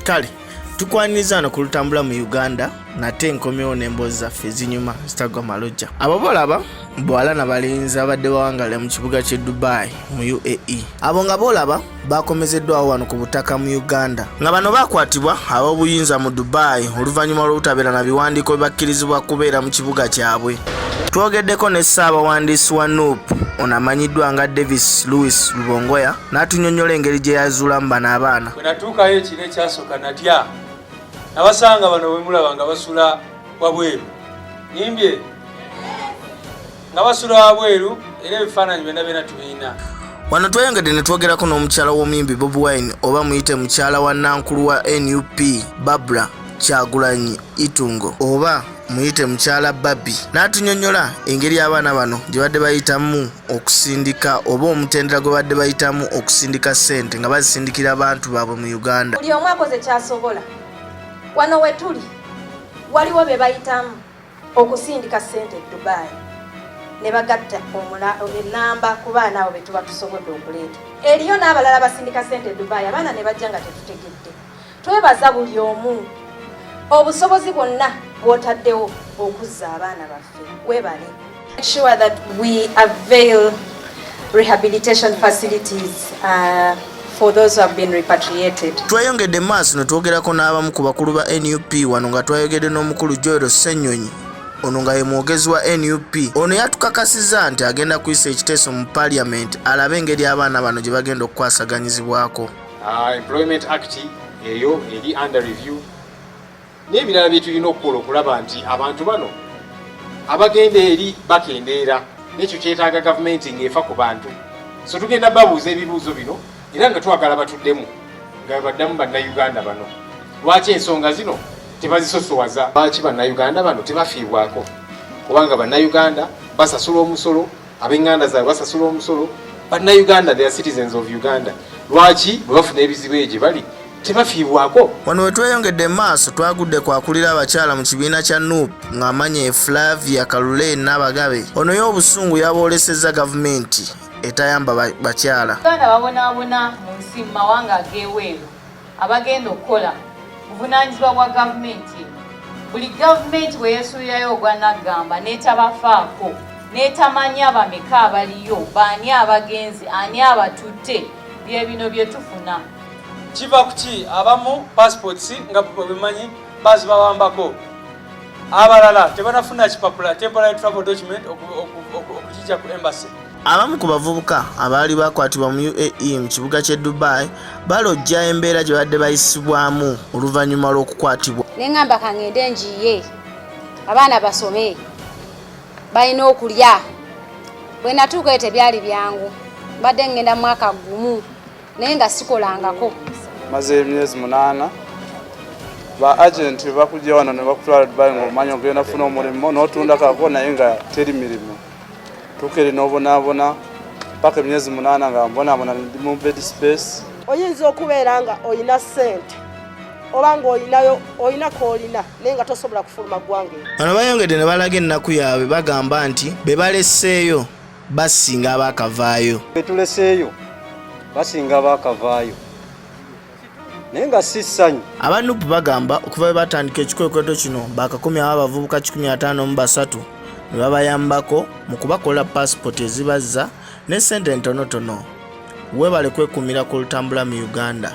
Kale tukwaniriza no kulutambula mu Uganda nate enkomyewo n'emboozi zaffe ezinyuma zitagwa malojja. Abo bolaba bwala n'abalinzi abadde bawangala mu kibuga ky'e Dubai mu UAE. Abo nga bolaba bakomezeddwawo wano ku butaka mu Uganda nga bano bakwatibwa ab'obuyinza mu Dubai oluvannyuma lw'obutabeera na biwandiiko bakkirizibwa kubeera mu kibuga kyabwe. Twogeddeko ne ssaabawandiisi wa NUP ono amanyiddwa nga Davis Louis Lubongoya n'atunnyonnyola engeri gye yazuulamu bano abaana. Bwe natuukayo ekiro ekyasooka natya nabasanga bano bwe mulaba nga basula wabweru nimbye nga basula wabweru era ebifaananyi byonna tubirina. Wano tweyongedde ne twogerako n'omukyala w'omuyimbi Bobi Wine oba muyite mukyala wa nankulu wa NUP Barbara Kyagulanyi Itungo oba muyite mukyala Barbie n'atunnyonnyola engeri abaana bano gye badde bayitamu okusindika oba omutendera gwe badde bayitamu okusindika ssente nga bazisindikira abantu baabwe mu Uganda. Buli omu akoze kyasobola. Wano we tuli waliwo be bayitamu okusindika ssente e Dubai ne bagatta enamba ku baana abo be tuba tusobodde okuleeta. Eriyo n'abalala basindika ssente e Dubai abaana ne bajja nga tetutegedde. Twebaza buli omu obusobozi bwonna bw'otaddewo okuzza abaana baffe webale. Make sure that we avail rehabilitation facilities for those who have been repatriated. Twayongedde maaso ne twogerako n'abamu ku bakulu ba NUP wano nga twayogedde n'omukulu Joel Ssenyonyi ono nga ye mwogezi wa NUP. Ono yatukakasizza nti agenda kuyisa ekiteeso mu Parliament alabe engeri abaana bano gye bagenda okukwasaganyizibwako. Employment Act eyo eri under review n'ebirala bye tulina okukola okulaba nti abantu bano abagenda eri bakendeera n'ekyo kyetaaga gavumenti ng'efa ku bantu. So tugenda babuuza ebibuuzo bino era nga twagala batuddemu nga baddamu bannayuganda bano. Lwaki ensonga zino tebazisosowaza? Lwaki bannayuganda bano tebafiibwako? Kubanga bannayuganda basasula omusolo, ab'enganda zaabwe basasula omusolo. Bannayuganda they are citizens of Uganda. Lwaki bwe bafuna ebizibu egye bali tebafiibwako? Wano we tweyongedde maaso twagudde kwakulira abakyala mu kibiina kya NUP ng'amanye Flavia Kalule Nabagabe. Ono y'obusungu yaboolesezza gavumenti etayamba bakyala. Uganda babonaabona mu nsi mu mawanga ag'eweeru abagenda okukola buvunaanyizibwa bwa gavumenti. Buli gavumenti bwe yeesuulirayo ogwanaggamba n'etabafaako n'etamanya bameka abaliyo baani abagenzi ani abatutte bye bino bye tufuna. Kiva kuki abamu passports nga bimanyi bazibawambako abalala tebanafuna kipapula temporary travel document okukijja ku embassy. Abamu ku bavubuka abaali bakwatibwa mu UAE mu kibuga ky'e Dubai balojja embeera gye badde bayisibwamu oluvannyuma lw'okukwatibwa. Neŋŋamba kangende njiye abaana basome balina okulya. Bwe natuuka tebyali byangu badde ngenda mwaka gumu naye nga sikolangako. Maze emyezi 8 ba agent bakujja wano ne bakutwala Dubai ng'omanyi ogenda funa omulimu n'otunda kako naye nga teri mirimu. Tukere n'obonaabona paka emyezi 8 nga mbonaabona ndi mu bed space. Oyinza okubeera nga oyina ssente oba nga oyina koolina naye nga tosobola kufuluma ggwanga. Bano bayongedde ne balaga ennaku yaabwe bagamba nti be baleseeyo basinga abaakavaayo. Betuleseeyo basinga abaakavaayo naye nga si ssanyu. Abanupu bagamba okuva bwe batandika ekikwekweto kino baakakumyawo abavubuka 53 ne babayambako mu kubakola pasipoti ezibazza ne ssente entonotono. Weebale kwekuumira ku lutambula mu Uganda.